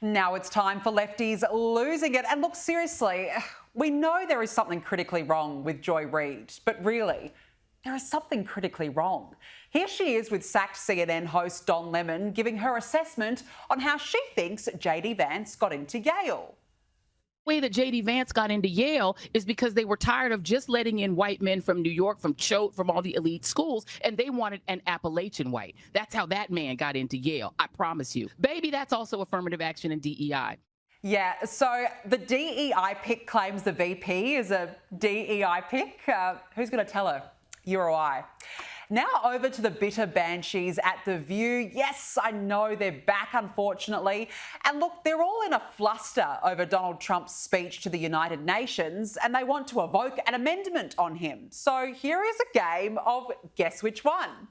Now it's time for lefties losing it. And look, seriously, we know there is something critically wrong with Joy Reid, but really, there is something critically wrong. Here she is with sacked CNN host Don Lemon giving her assessment on how she thinks JD Vance got into Yale. The way that JD Vance got into Yale is because they were tired of just letting in white men from New York, from Choate, from all the elite schools, and they wanted an Appalachian white. That's how that man got into Yale, I promise you. Baby, that's also affirmative action and DEI. Yeah, so the DEI pick claims the VP is a DEI pick. Who's going to tell her? You or I? Now over to the bitter banshees at The View. Yes, I know they're back, unfortunately. And look, they're all in a fluster over Donald Trump's speech to the United Nations, and they want to evoke an amendment on him. So here is a game of guess which one.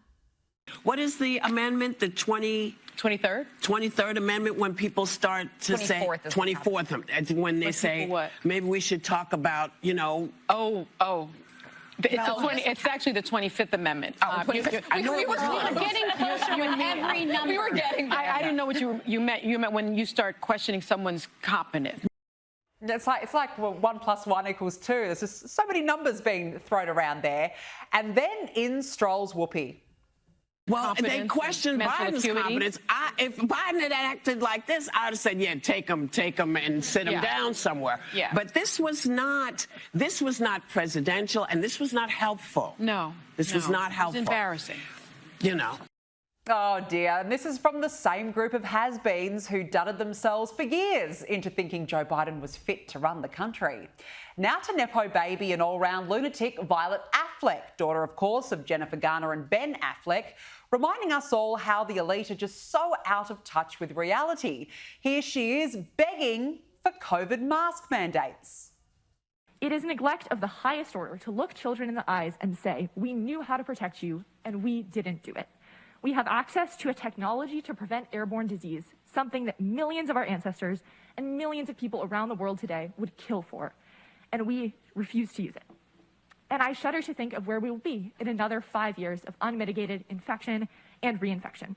What is the amendment, the 23rd? 23rd Amendment, when people start to 24th say... 24th, when they say, what? Maybe we should talk about, you know... It's actually the 25th Amendment. We were every number. We were getting there. I didn't know what you meant. You meant when you start questioning someone's competence. It's like well, 1 + 1 = 2. There's just so many numbers being thrown around there. And then in strolls Whoopi. Well, they questioned Biden's competence. If Biden had acted like this, I'd have said, yeah, take him and sit him down somewhere. Yeah. But this was not presidential, and this was not helpful. No. This was not helpful. It's embarrassing. You know. Oh dear, and this is from the same group of has-beens who dudded themselves for years into thinking Joe Biden was fit to run the country. Now to Nepo baby and all-round lunatic Violet Affleck, daughter, of course, of Jennifer Garner and Ben Affleck, reminding us all how the elite are just so out of touch with reality. Here she is begging for COVID mask mandates. It is neglect of the highest order to look children in the eyes and say, we knew how to protect you and we didn't do it. We have access to a technology to prevent airborne disease, something that millions of our ancestors and millions of people around the world today would kill for, and we refuse to use it. And I shudder to think of where we will be in another 5 years of unmitigated infection and reinfection.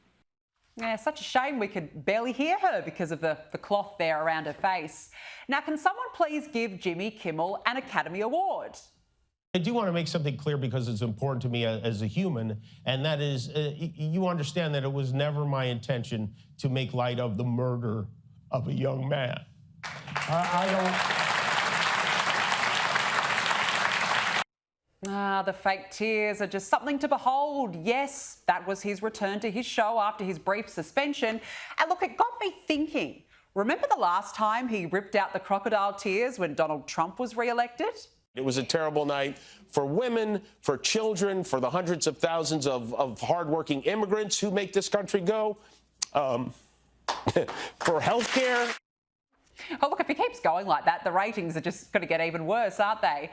Yeah, such a shame we could barely hear her because of the cloth there around her face. Now, can someone please give Jimmy Kimmel an Academy Award? I do want to make something clear because it's important to me as a human, and that is, you understand that it was never my intention to make light of the murder of a young man. The fake tears are just something to behold. Yes, that was his return to his show after his brief suspension. And look, it got me thinking. Remember the last time he ripped out the crocodile tears when Donald Trump was re-elected? It was a terrible night for women, for children, for the hundreds of thousands of hardworking immigrants who make this country go, for health care. Oh, look, if he keeps going like that, the ratings are just going to get even worse, aren't they?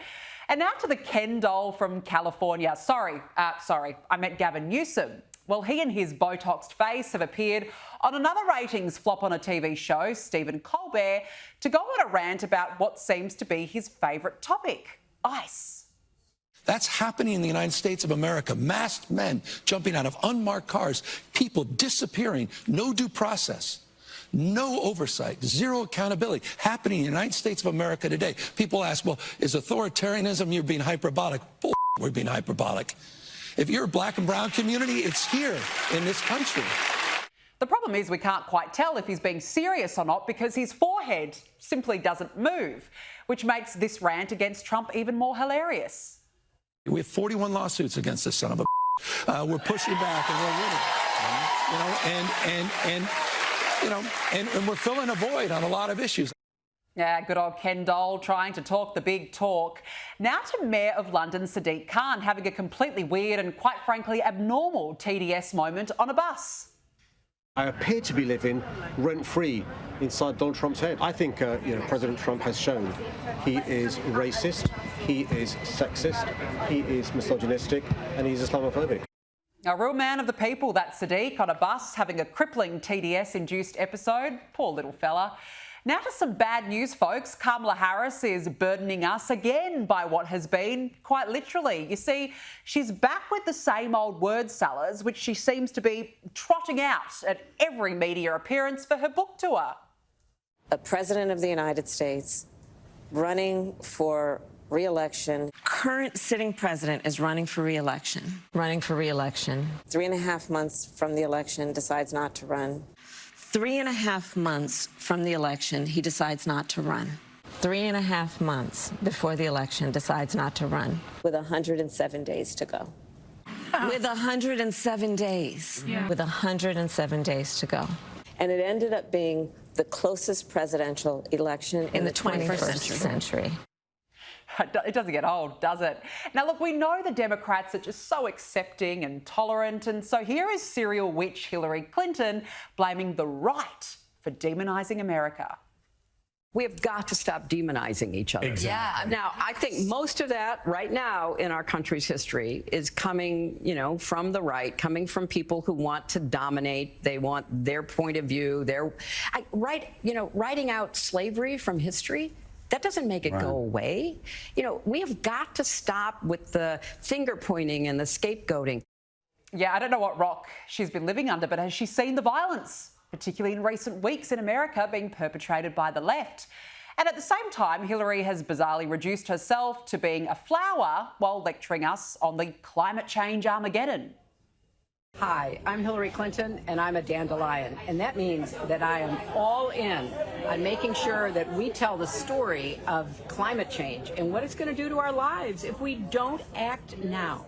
And now to the Ken doll from California. Sorry, I meant Gavin Newsom. Well, he and his Botoxed face have appeared on another ratings flop on a TV show, Stephen Colbert, to go on a rant about what seems to be his favourite topic, ICE. That's happening in the United States of America. Masked men jumping out of unmarked cars, people disappearing, no due process, no oversight, zero accountability, happening in the United States of America today. People ask, well, is authoritarianism, you're being hyperbolic? Bull, we're being hyperbolic. If you're a black and brown community, it's here in this country. The problem is we can't quite tell if he's being serious or not because his forehead simply doesn't move, which makes this rant against Trump even more hilarious. We have 41 lawsuits against this son of a we're pushing back and we're winning. And we're filling a void on a lot of issues. Yeah, good old Ken doll trying to talk the big talk. Now to Mayor of London, Sadiq Khan, having a completely weird and quite frankly abnormal TDS moment on a bus. I appear to be living rent-free inside Donald Trump's head. I think President Trump has shown he is racist, he is sexist, he is misogynistic, and he's Islamophobic. A real man of the people, that Sadiq, on a bus having a crippling TDS-induced episode. Poor little fella. Now to some bad news, folks. Kamala Harris is burdening us again by what has been, quite literally. You see, she's back with the same old word salads, which she seems to be trotting out at every media appearance for her book tour. A president of the United States running for re-election. Current sitting president is running for re-election. Running for re-election. 3.5 months from the election, decides not to run. 3.5 months from the election, he decides not to run. 3.5 months before the election, decides not to run. With 107 days to go. With 107 days. Yeah. With 107 days to go. And it ended up being the closest presidential election in the 21st century. It doesn't get old, does it? Now, look, we know the Democrats are just so accepting and tolerant, and so here is serial witch Hillary Clinton blaming the right for demonising America. We have got to stop demonizing each other. Exactly. Yeah. Now, I think most of that right now in our country's history is coming, from the right, coming from people who want to dominate. They want their point of view. Writing out slavery from history, that doesn't make it go away. We have got to stop with the finger pointing and the scapegoating. Yeah, I don't know what rock she's been living under, but has she seen the violence, particularly in recent weeks in America, being perpetrated by the left? And at the same time, Hillary has bizarrely reduced herself to being a flower while lecturing us on the climate change Armageddon. Hi, I'm Hillary Clinton, and I'm a dandelion. And that means that I am all in on making sure that we tell the story of climate change and what it's going to do to our lives if we don't act now.